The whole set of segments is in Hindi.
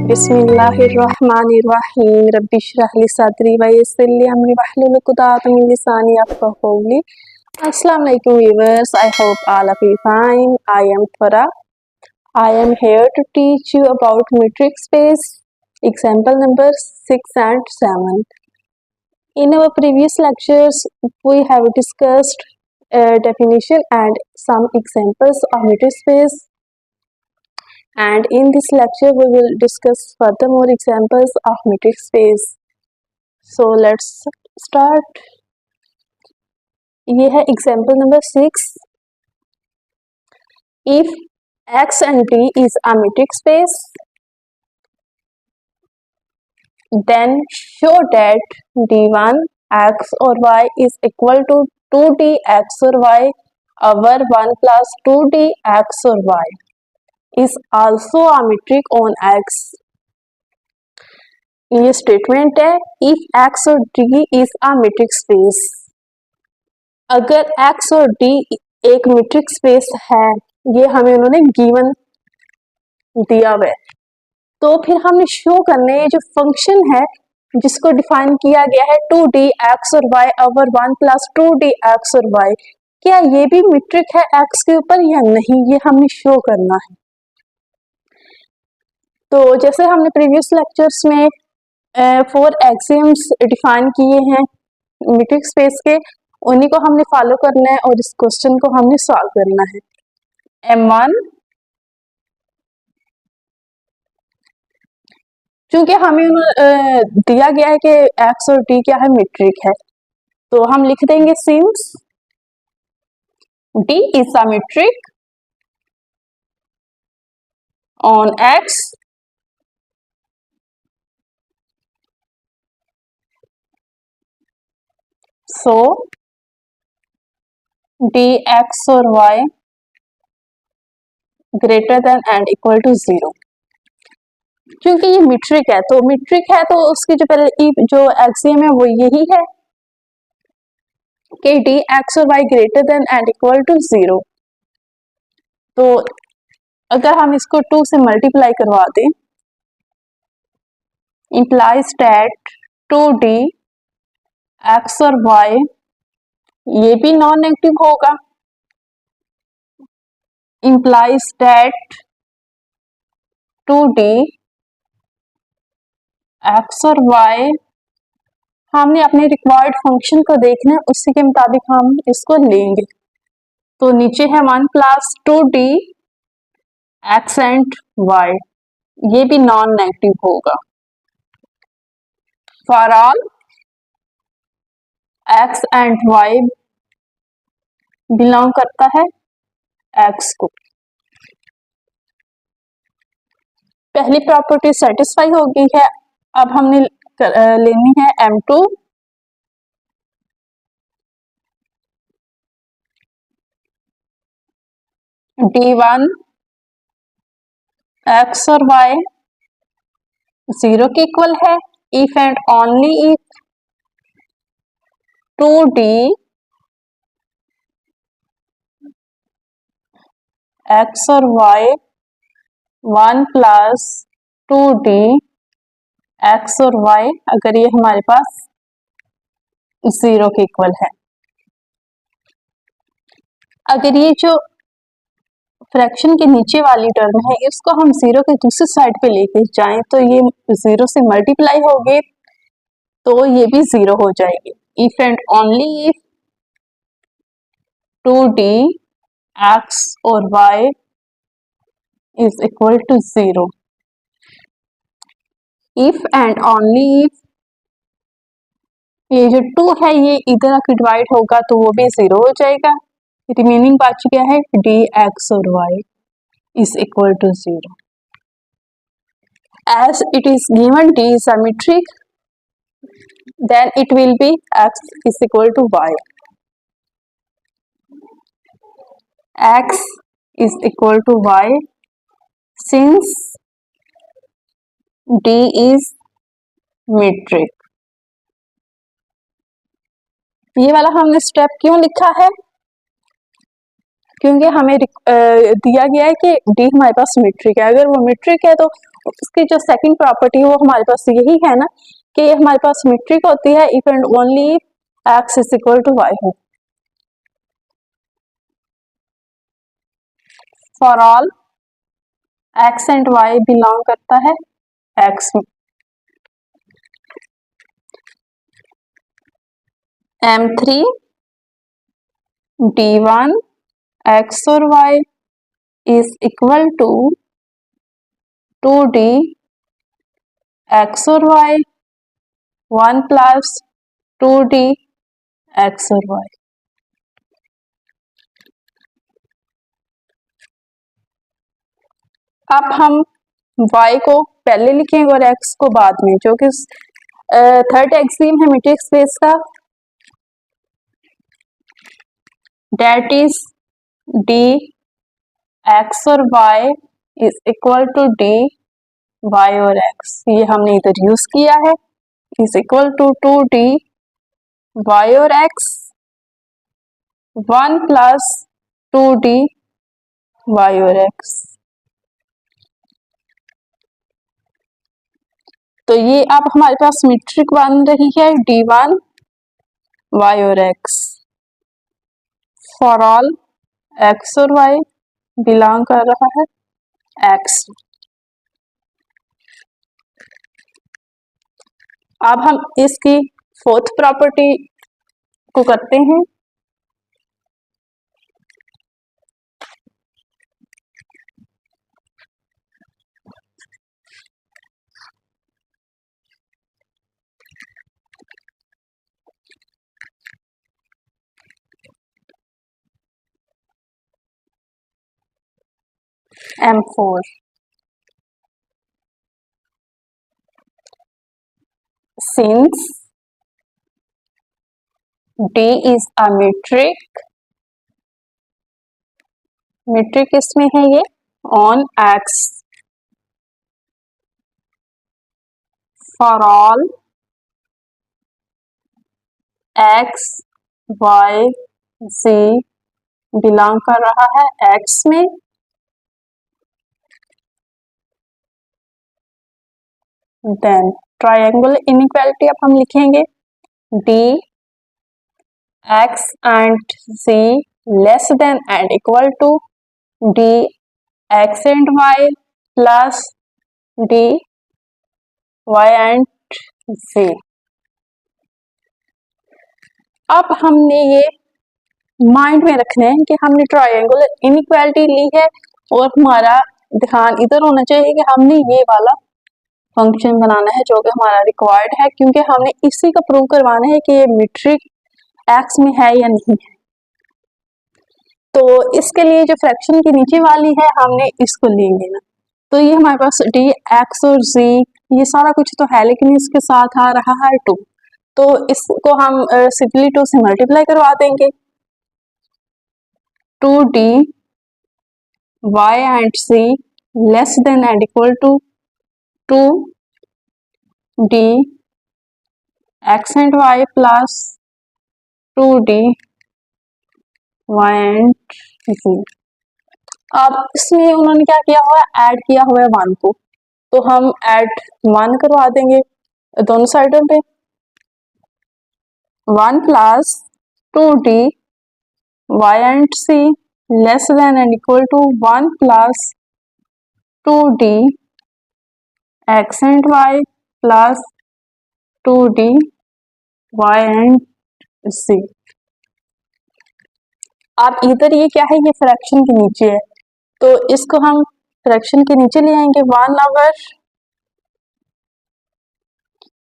बिस्मिल्लाहिर्रहमानिर्रहीम रब्बिश्रह ली सदरी व यस्सिर ली अमरी वहलुल उक़दतम मिन लिसानी यफ़क़हू क़ौली। Assalamu alaikum viewers, I hope all of you fine. I am Farah. I am here to teach you about metric space, example numbers 6 and 7. In our previous lectures, we have discussed definition and some examples of metric space. And in this lecture we will discuss furthermore examples of metric space. So let's start. ये है example number 6. If X and D is a metric space, then show that D1 X or Y is equal to 2D X or Y over 1 plus 2D X or Y is also a metric on X. ये स्टेटमेंट है if X और D is a metric space. अगर X और D एक metric space है, ये हमें उन्होंने गिवन दिया हुआ है, तो फिर हमने शो करने जो फंक्शन है जिसको डिफाइन किया गया है 2D X और Y over 1 plus 2D X और Y, क्या ये भी मीट्रिक है X के ऊपर या नहीं, ये हमने शो करना है। तो जैसे हमने प्रीवियस लेक्चर्स में 4 एक्सियम्स डिफाइन किए हैं मीट्रिक स्पेस के, उन्हीं को हमने फॉलो करना है और इस क्वेश्चन को हमने सॉल्व करना है। M1 क्योंकि हमें दिया गया है कि X और D क्या है मीट्रिक है, तो हम लिख देंगे since D is a metric on X, so dx और y greater than and equal to 0। क्योंकि ये मीट्रिक है तो उसकी जो पहले जो एक्सियम है वो यही है कि dx और y greater than and equal to 0। तो अगर हम इसको 2 से मल्टीप्लाई करवा दें, implies that 2D X और Y ये भी नॉन नेगेटिव होगा, implies that 2D X और Y, हमने अपने रिक्वायर्ड फंक्शन को देखना है, उसी के मुताबिक हम इसको लेंगे। तो नीचे है 1 plus 2D X and Y, ये भी नॉन नेगेटिव होगा। For all X and Y belong करता है X को। पहली प्रॉपर्टी सेटिस्फाई हो गई है, अब हमने लेनी है M2। D1 X और Y 0 के इक्वल है if and only if 2D X और Y 1 प्लस 2D X और Y अगर ये हमारे पास 0 के इक्वल है। अगर ये जो फ्रैक्शन के नीचे वाली टर्म है इसको हम 0 के दूसरी साइड पे लेके जाएं तो ये 0 से मल्टीप्लाई होगी तो ये भी 0 हो जाएगी। If and only if 2D X और Y is equal to 0। If and only if ये जो 2 है ये इधर आके डिवाइड होगा तो वो भी 0 हो जाएगा। रिमेनिंग बच गया है dx और y is equal to 0। As it is given d is a metric, then it will be x is equal to y। x is equal to y since d is metric। ये वाला हमने स्टेप क्यों लिखा है, क्योंकि हमें दिया गया है कि डी हमारे पास मीट्रिक है, अगर वो मीट्रिक है तो इसकी जो सेकंड प्रॉपर्टी है वो हमारे पास यही है ना कि हमारे पास सिमेट्रिक होती है if and only x is equal to y हो। For all x and y belong करता है एक्स में। M3 D1 एक्स और y is equal to 2D x और वाई 1 प्लस 2D एक्स और वाई। अब हम y को पहले लिखेंगे और x को बाद में, जो कि थर्ड एक्सियम है मैट्रिक स्पेस का, डेट इज d x और y is equal to d y और x। ये हमने इधर यूज किया है, is equal to 2d y और x 1 प्लस 2d y और x। तो ये अब हमारे पास सिमेट्रिक बन रही है D1 y और x फॉर ऑल x और y बिलोंग कर रहा है x। अब हम इसकी फोर्थ प्रॉपर्टी को करते हैं। M4 since D is a metric, metric इसमें है ये on X for all X Y Z belong कर रहा है X में, देन ट्रायंगुलर इनइक्वालिटी अब हम लिखेंगे D X and Z less than and equal to D X and Y plus D Y and Z। अब हमने ये माइंड में रखना है कि हमने ट्रायंगुलर इनइक्वालिटी ली है और हमारा ध्यान इधर होना चाहिए कि हमने ये वाला फंक्शन बनाना है जो कि हमारा रिक्वायर्ड है, क्योंकि हमने इसी का प्रूव करवाना है कि ये मीट्रिक एक्स में है या नहीं है। तो इसके लिए जो फ्रैक्शन की नीचे वाली है हमने इसको लेंगे ना, तो ये हमारे पास डी एक्स और जी ये सारा कुछ तो है, लेकिन इसके साथ आ रहा है 2, तो इसको हम सिंपली 2 से मल्टीप्लाई करवा देंगे। 2d y and c less than and equal to 2d x and y plus 2d y and z। अब इसमें उन्होंने क्या किया हुआ है, ऐड किया हुआ है 1 को, तो हम ऐड 1 करवा देंगे दोनों साइडों पे। 1 plus 2d y and c less than and equal to 1 plus 2d x and y plus 2d y and z। अब इधर ये क्या है, ये फ्रैक्शन के नीचे है, तो इसको हम फ्रैक्शन के नीचे ले आएंगे। 1 over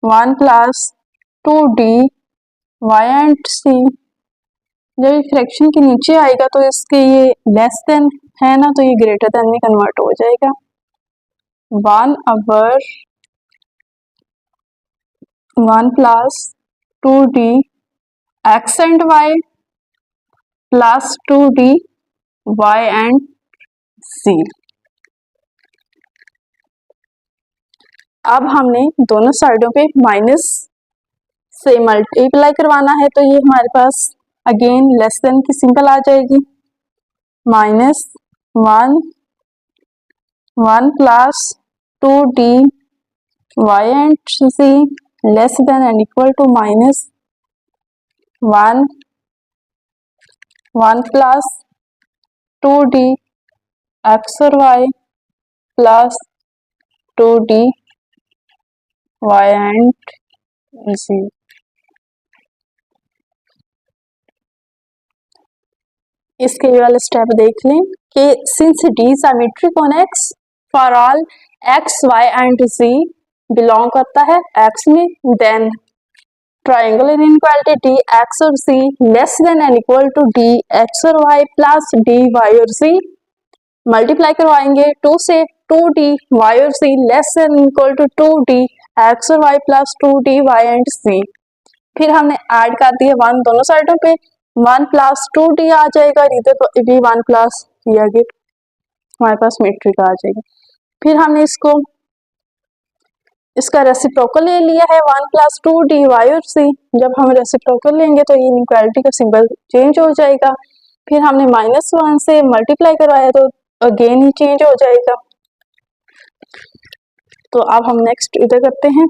1 plus 2d y and c। जब ये फ्रैक्शन के नीचे आएगा तो इसके ये लेस देन है ना, तो ये ग्रेटर देन में कन्वर्ट हो जाएगा। 1 over 1 plus 2d x and y plus 2d y and z। अब हमने दोनों साइडों पे माइनस से मल्टीप्लाई करवाना है, तो ये हमारे पास अगेन लेस देन की सिंपल आ जाएगी। -1 1 plus 2d y and z less than and equal to minus 1 1 plus 2d x और y plus 2d y and z। इसके ये वाला स्टेप देख लें कि since D symmetric on X for all X Y and z belong करता है x में, then triangular inequality D X और z less than and equal to D X और y प्लस डी वाई और z मल्टीप्लाई करवाएंगे 2 से 2d y और z less than equal to 2d x और y plus 2d y and z। फिर हमने ऐड कर दिया 1 दोनों साइडों पे, 1 प्लस 2d आ जाएगा और इधर भी 1 प्लस किया गया हमारे पास मेट्रिक आ जाएगी। फिर हमने इसका रेसिप्रोकल ले लिया है 1 प्लस 2d y और z। जब हम रेसिप्रोकल लेंगे तो ये इनइक्वालिटी का सिंबल चेंज हो जाएगा। फिर हमने -1 से मल्टीप्लाई करवाया तो अगेन ही चेंज हो जाएगा। तो अब हम नेक्स्ट इधर करते हैं।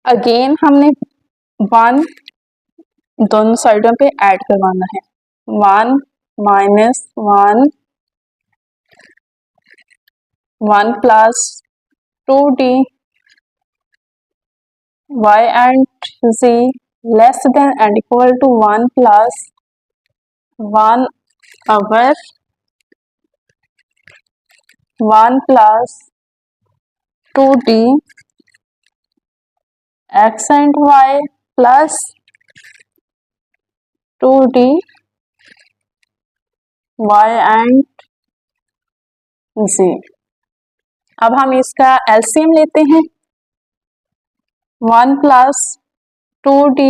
अगेन हमने 1 दोनों साइडों पे ऐड करवाना है, 1 -1 1 plus 2d y and z less than and equal to 1 plus 1 over 1 plus 2d x and y plus 2d y and z। अब हम इसका एलसीएम लेते हैं, 1 plus 2d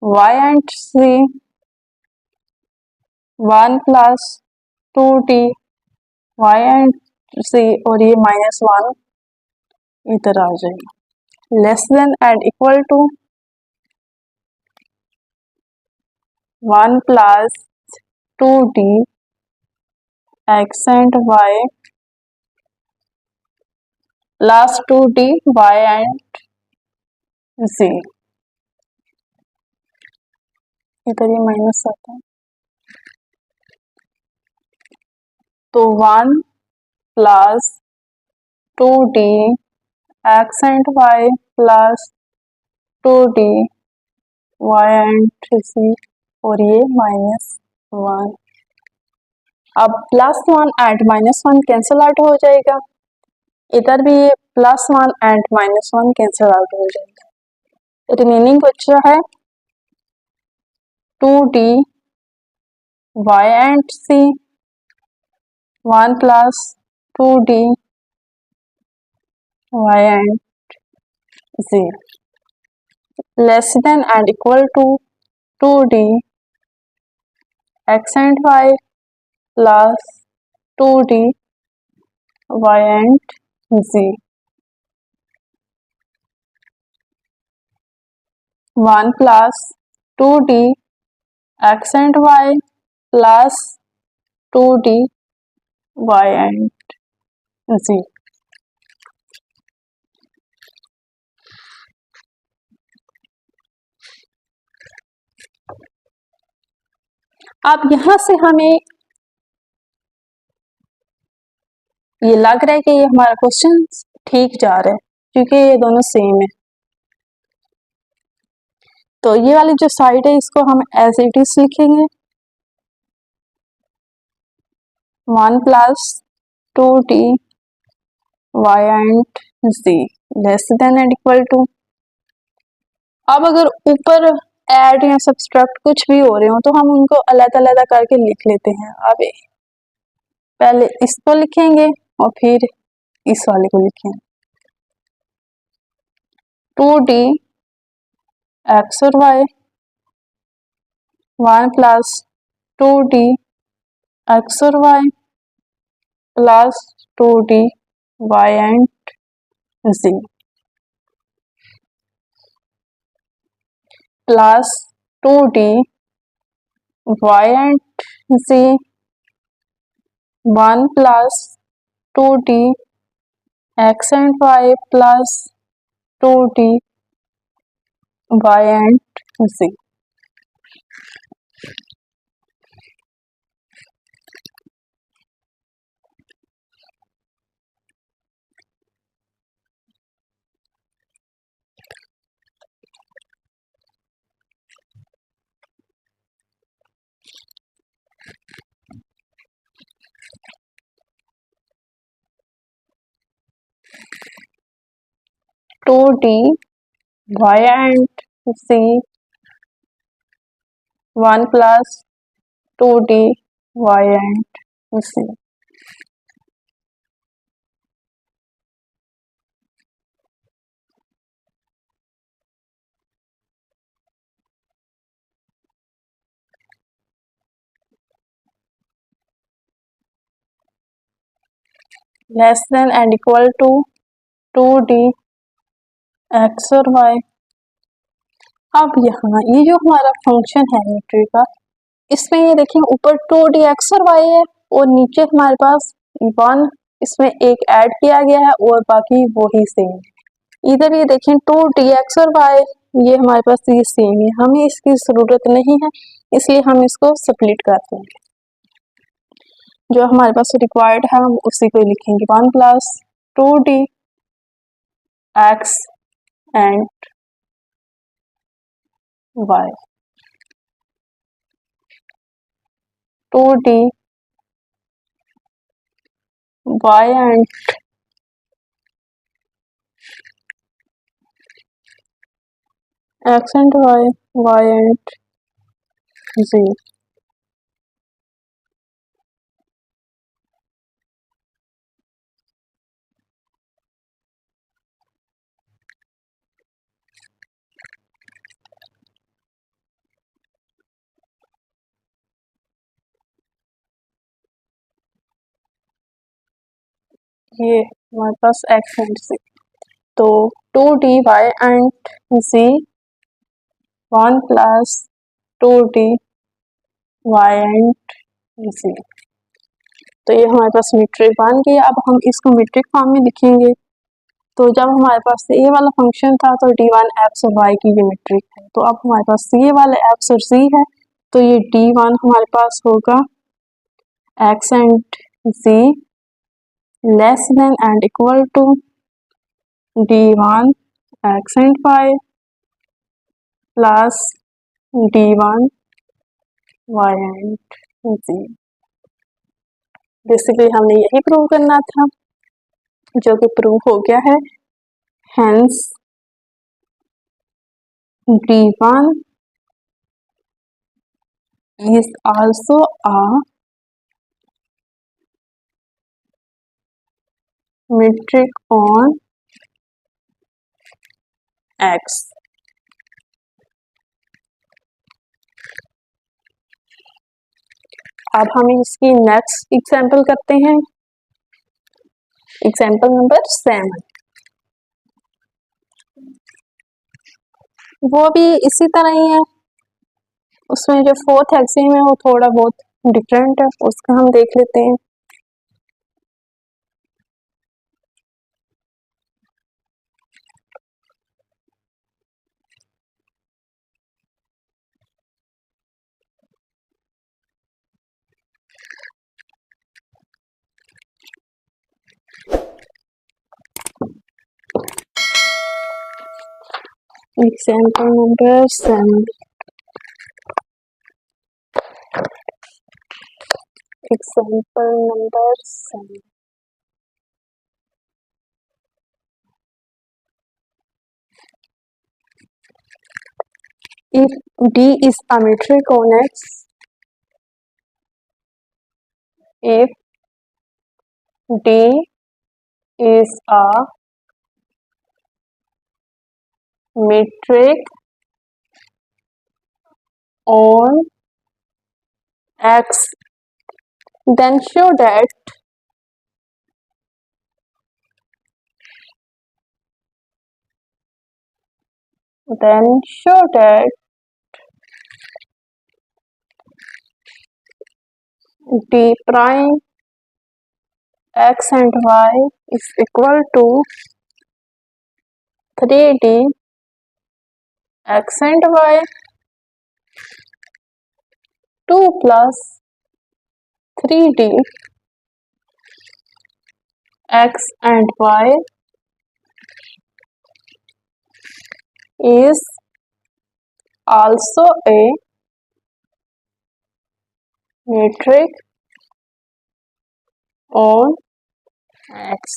y and z 1 plus 2d y and z और ये -1 इधर आ जाएगा, less than and equal to 1 plus 2d x and y plus 2d y and z। इधर ये माइनस आता है तो 1 plus 2d x and y plus 2d y and z और ये -1। अब +1 एंड -1 कैंसिल आउट हो जाएगा, इधर भी ये +1 एंड -1 कैंसिल आउट हो जाएगा। रिमेनिंग बचा है 2d y and z 1 plus 2d y and z less than and equal to 2d x and y plus 2d y and z 1 plus 2d x and y plus 2d y and z। अब यहां से हमें ये लग रहा है कि ये हमारा क्वेश्चन ठीक जा रहा है क्योंकि ये दोनों सेम है। तो ये वाली जो साइड है इसको हम एज इट इज लिखेंगे, 1 plus 2d y and z less than and equal to. अब अगर ऊपर ऐड या सब्सट्रैक्ट कुछ भी हो रहे हो तो हम उनको अलग-अलग करके लिख लेते हैं। अब पहले इसको लिखेंगे और फिर इस वाले को लिखेंगे, 2d x और y, 1 plus 2d x और y plus 2d y and z plus 2d y and z, 1 plus 2d x and y plus 2d y and z. Two d y and z, 1 plus 2d y and z. Less than and equal to 2d x और y. अब यहाँ ये जो हमारा फंक्शन है मीट्रिक का, इसमें ये देखें ऊपर 2d x और y है और नीचे हमारे पास 1 इसमें एक ऐड किया गया है और बाकी वही सेम है। इधर ये देखें 2dx और y, ये हमारे पास ये सेम है, हमें इसकी ज़रूरत नहीं है, इसलिए हम इसको स्प्लिट करते हैं। जो हमारे पास रिक्वायर्ड है हम उसी को लिखेंगे, 1 plus 2d x and y, 2d y and x and y and z. ये हमारे पास x एंड z, तो 2d y and z, 1 plus 2d y and z। तो ये हमारे पास मीट्रिक बन गई। अब हम इसको मीट्रिक फॉर्म में लिखेंगे। तो जब हमारे पास ये वाला फंक्शन था तो d1 x और y की ये मीट्रिक है, तो अब हमारे पास ये वाला x और z है, तो ये d1 हमारे पास होगा x and z less than and equal to d1 x and y plus d1 y and z। Basically हमने यही प्रूव करना था, जो कि प्रूव हो गया है। Hence d1 is also a metric on x। अब हम इसकी नेक्स्ट एग्जाम्पल करते हैं, एग्जाम्पल नंबर 7। वो भी इसी तरह ही है, उसमें जो फोर्थ एक्सिम है वो थोड़ा बहुत डिफरेंट है, उसका हम देख लेते हैं। Example number 7. Example number 7. If D is a metric on X, if D is a metric on x, then show that d prime x and y is equal to 3d x and y 2 plus 3d x and y is also a metric on x।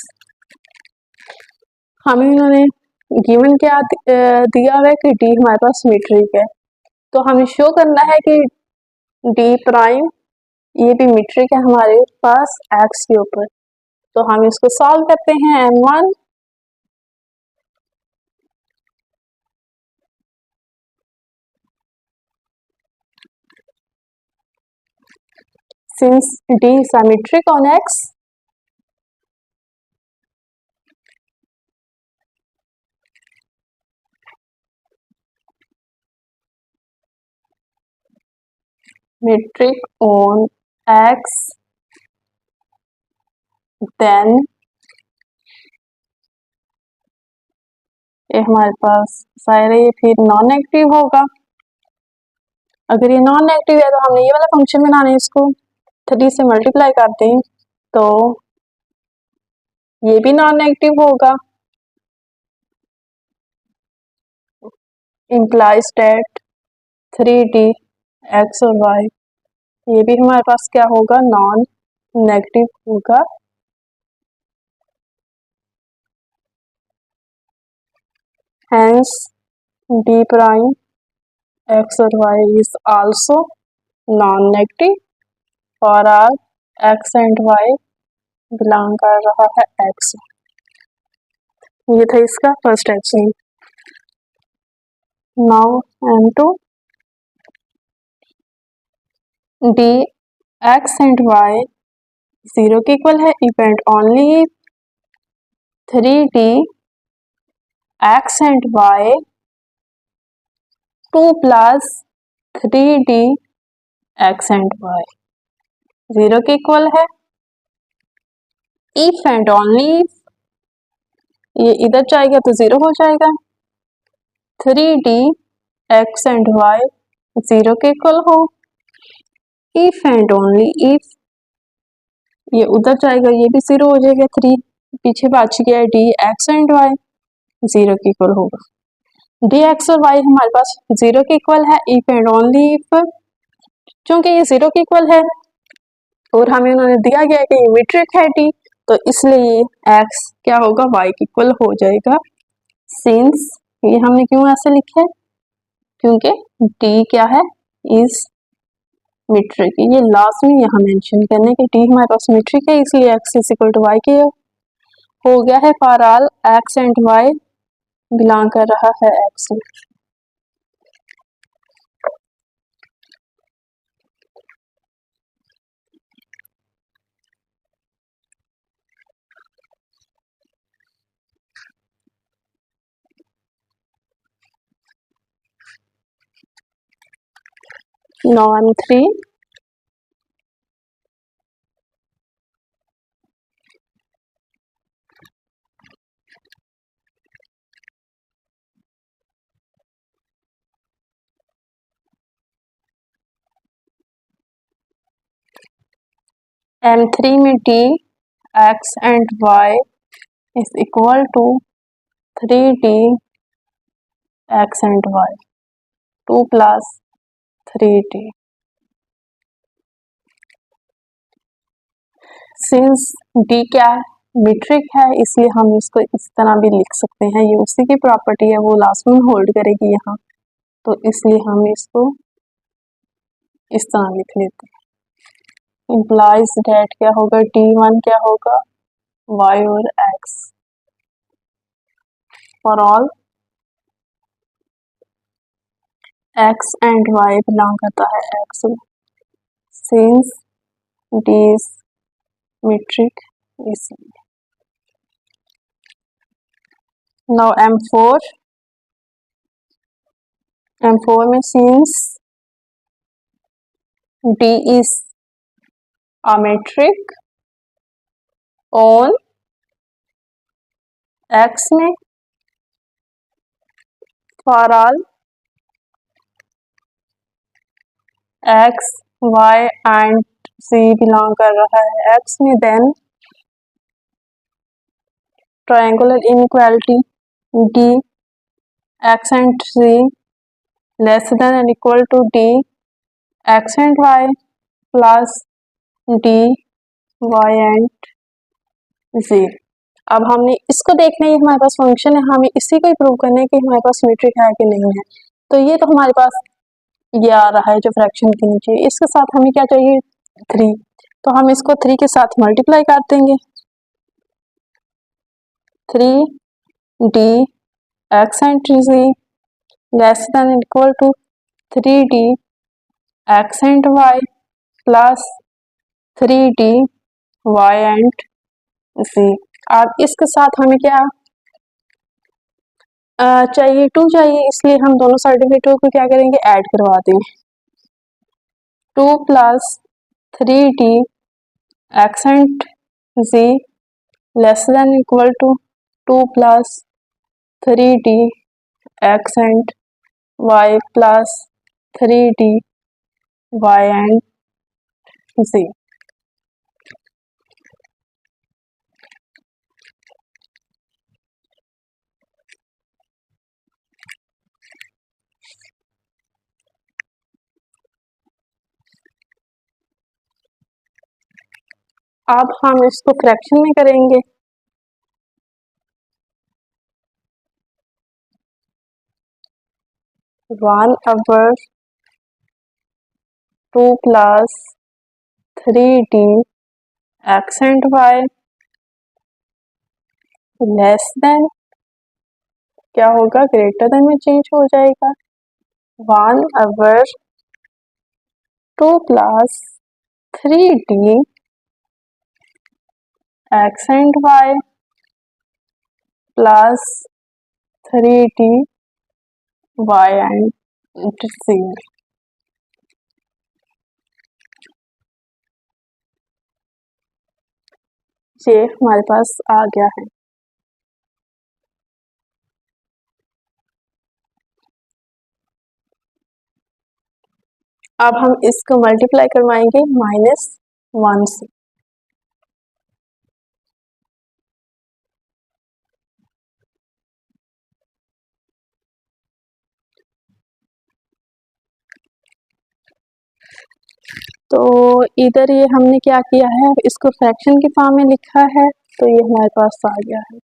हमें इन्होंने गिवन क्या दिया हुआ है कि d हमारे पास मीट्रिक है, तो हमें शो करना है कि d प्राइम ये भी मीट्रिक है हमारे पास x के ऊपर। तो हम इसको सॉल्व करते हैं। m1 since d is a metric on x, metric on x, then ये हमारे पास सारे ये फिर नॉन नेगेटिव होगा। अगर ये नॉन नेगेटिव है तो हमने ये वाला फंक्शन बनाना है, इसको 3 से मल्टीप्लाई करते हैं तो ये भी नॉन नेगेटिव होगा। implies that 3d x और y ये भी हमारे पास क्या होगा, नॉन नेगेटिव होगा। Hence d prime x और y is also non-negative for all x and y belong कर रहा है x। ये था इसका first action. Now m2 d x and y 0 के इक्वल है if and only if 3d x and y 2 plus 3d x and y 0 के इक्वल है। if and only if ये इधर जाएगा तो 0 हो जाएगा। 3d x and y 0 के इक्वल हो। if and only if ये उधर जाएगा, ये भी 0 हो जाएगा। 3 पीछे बच गया, d x and y 0 के इक्वल होगा। d x और y हमारे पास 0 के इक्वल है if and only if, चूंकि ये 0 के इक्वल है और हमें उन्होंने दिया गया कि ये मीट्रिक है d, तो इसलिए x क्या होगा, y के इक्वल हो जाएगा। सिंस ये हमने क्यों ऐसे लिखा है, क्योंकि d क्या है, इज मीट्रिक। ये लास्ट में यहाँ मेंशन करने कि d हमारे पास मीट्रिक है, इसलिए x is equal to y के हो गया है। For all x and y belong कर रहा है x। Now m3 m3 में d x and y is equal to 3d x and y 2 plus 3d। Since d क्या है, मीट्रिक है, इसलिए हम इसको इस तरह भी लिख सकते हैं। ये उसी की प्रॉपर्टी है, वो लास्ट में होल्ड करेगी यहाँ, तो इसलिए हम इसको इस तरह लिख लेते हैं। इम्प्लाइज डेट क्या होगा, d1 क्या होगा, y और x for all x and y belong करता है x since D is metric is now M4 में since D is a metric on x में for all x y and z belong कर रहा है x में then triangular inequality D x and z less than or equal to D x and y plus D y and z। अब हमने इसको देखना है, हमारे पास फंक्शन है, हमें इसी को ही प्रूव करना है कि हमारे पास सिमेट्रिक है कि नहीं है। तो ये तो हमारे पास ये आ रहा है जो फ्रैक्शन के नीचे, इसके साथ हमें क्या चाहिए 3, तो हम इसको 3 के साथ मल्टीप्लाई कर देंगे। 3D x and z less than equal to 3D x and y plus 3D y and z। अब इसके साथ हमें क्या चाहिए 2 चाहिए, इसलिए हम दोनों सर्टिफिकेटों को क्या करेंगे ऐड करवा देंगे। 2 plus 3D x and z less than equal to 2 plus 3D x and y plus 3D y and z। अब हम इसको फ्रैक्शन में करेंगे। One over 2 plus 3D x and y less then क्या होगा ग्रेटर देन में चेंज हो जाएगा 1 over 2 plus 3D x and y plus 3D y and z। ये हमारे पास आ गया है। अब हम इसको मल्टीप्लाई करवाएंगे -1 से। तो इधर ये हमने क्या किया है, इसको फ्रैक्शन के फॉर्म में लिखा है, तो ये हमारे पास आ गया है।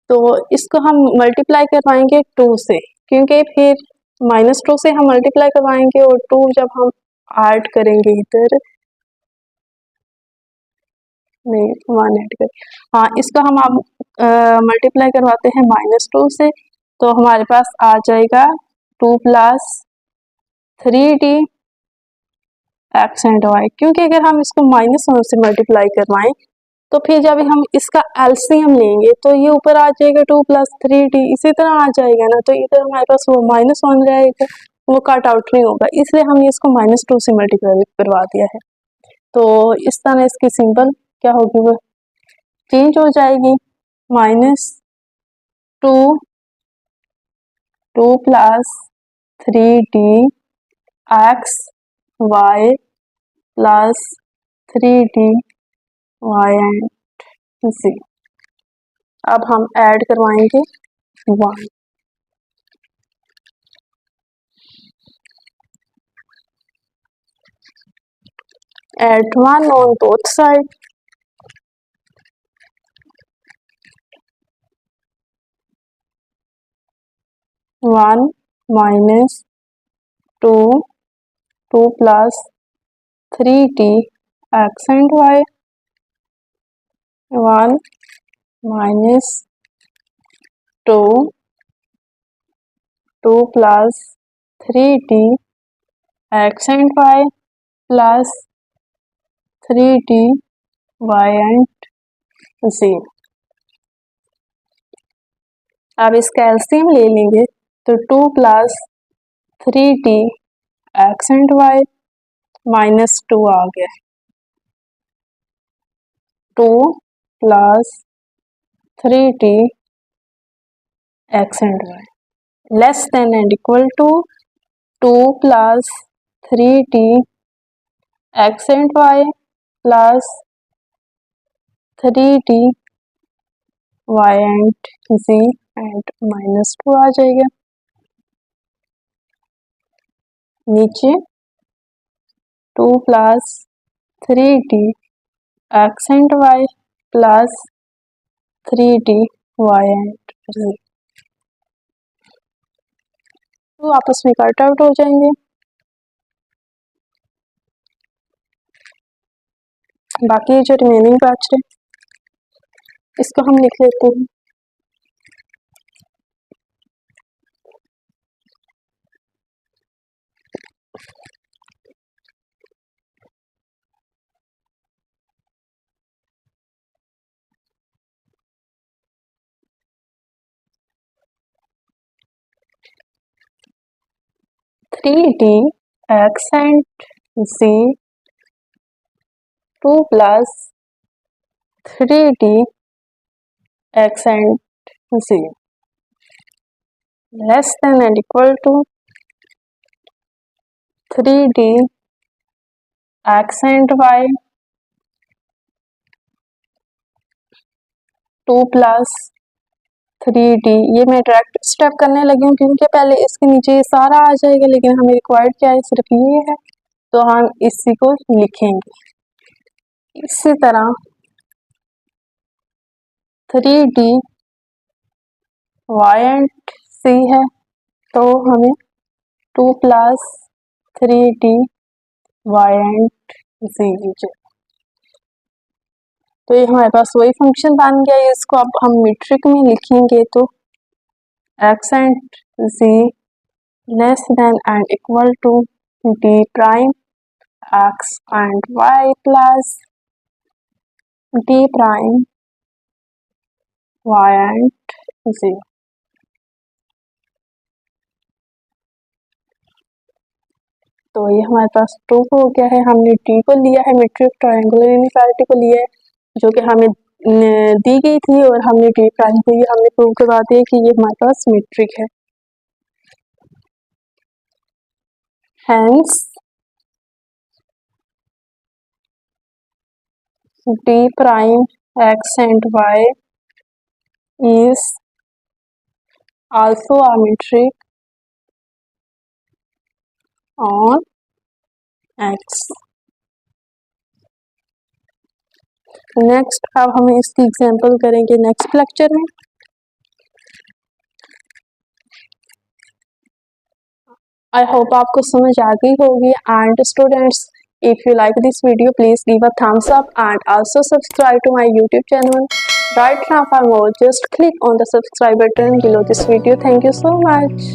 तो इसको हम मल्टीप्लाई करवाएंगे 2 से, क्योंकि फिर -2 से हम मल्टीप्लाई करवाएंगे और 2 जब हम ऐड करेंगे इधर नहीं 1 ऐड कर, हाँ इसको हम अब मल्टीप्लाई करवाते हैं -2 से, तो हमारे पास आ जाएगा 2 plus 3D x and y। क्योंकि अगर हम इसको -1 से मल्टीप्लाई करवाएं तो फिर जब हम इसका एलसीएम लेंगे तो ये ऊपर आ जाएगा 2 प्लस 3D, इसी तरह आ जाएगा ना, तो इधर हमारे पास वो -1 रहेगा, वो कट आउट नहीं होगा, इसलिए हमने इसको -2 से मल्टीप्लाई करवा दिया है। तो इस तरह इसकी सिंबल क्या होगी, वो चेंज हो जाएगी -2 2 plus 3D x y plus 3D y and z। अब हम ऐड करवाएंगे 1। Add 1 on both sides। One -2 2 plus 3D x and y 1 -2 2 plus 3t x and y plus 3t y and z। अब इसका एलसीएम ले लेंगे तो 2 plus 3t x and y minus 2 आ गया। 2 plus 3t x and y less than and equal to 2 plus 3t x and y plus 3t y and z and minus 2 आ जाएगा। नीचे 2 plus 3t x and y plus 3t y and z तो आपस में कट आउट हो जाएंगे। बाकी जो रिमेनिंग बच रहे इसको हम लिख लेते हैं। Three T x and z 2 plus 3t x and z less than and equal to 3t x and y 2 plus 3t। ये मैं डायरेक्ट स्टेप करने लगी हूँ क्योंकि पहले इसके नीचे ये सारा आ जाएगा, लेकिन हमें रिक्वायर्ड क्या है, सिर्फ ये है, तो हम इसी को लिखेंगे। इसी तरह 3t y एंड c है तो हमें 2 plus 3t y and z लीजिए। तो ये हमारे पास वही फंक्शन बन गया है। इसको अब हम मीट्रिक में लिखेंगे तो x and z less than and equal to d prime x and y plus d prime y and z। तो ये हमारे पास प्रूफ हो गया है। हमने d को लिया है, मीट्रिक ट्रायंगुलर इनइक्वालिटी को लिया है जो कि हमें दी गई थी, और हमने d प्राइम को ये हमने प्रूव करवा दिया कि ये हमारे पास मीट्रिक है। Hence d prime x and y is also a metric on x। Next अब हम इसकी एग्जांपल करेंगे नेक्स्ट लेक्चर में। आई होप आपको समझ आ गई होगी। And students, if you like this video, please give a thumbs up and also subscribe to my YouTube channel. Right now for more, just click on the subscribe button below this video. Thank you so much.